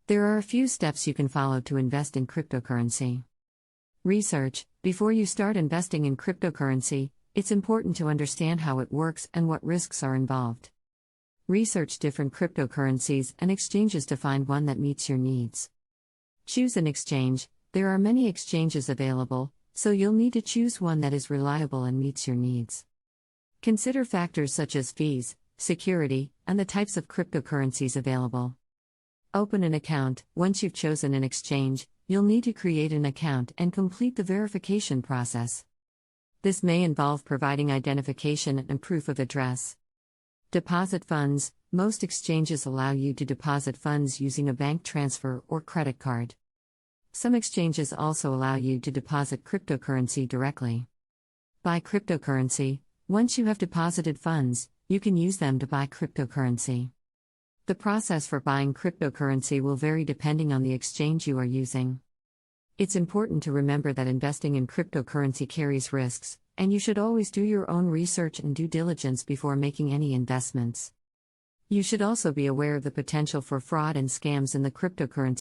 There are a few steps you can follow to invest in cryptocurrency. Research. Before you start investing in cryptocurrency, it's important to understand how it works and what risks are involved. Research different cryptocurrencies and exchanges to find one that meets your needs. Choose an exchange. There are many exchanges available, so you'll need to choose one that is reliable and meets your needs. Consider factors such as fees, security, and the types of cryptocurrencies available. Open an account. Once you've chosen an exchange, you'll need to create an account and complete the verification process. This may involve providing identification and proof of address. Deposit funds. Most exchanges allow you to deposit funds using a bank transfer or credit card. Some exchanges also allow you to deposit cryptocurrency directly. Buy cryptocurrency. Once you have deposited funds, you can use them to buy cryptocurrency. The process for buying cryptocurrency will vary depending on the exchange you are using. It's important to remember that investing in cryptocurrency carries risks, and you should always do your own research and due diligence before making any investments. You should also be aware of the potential for fraud and scams in the cryptocurrency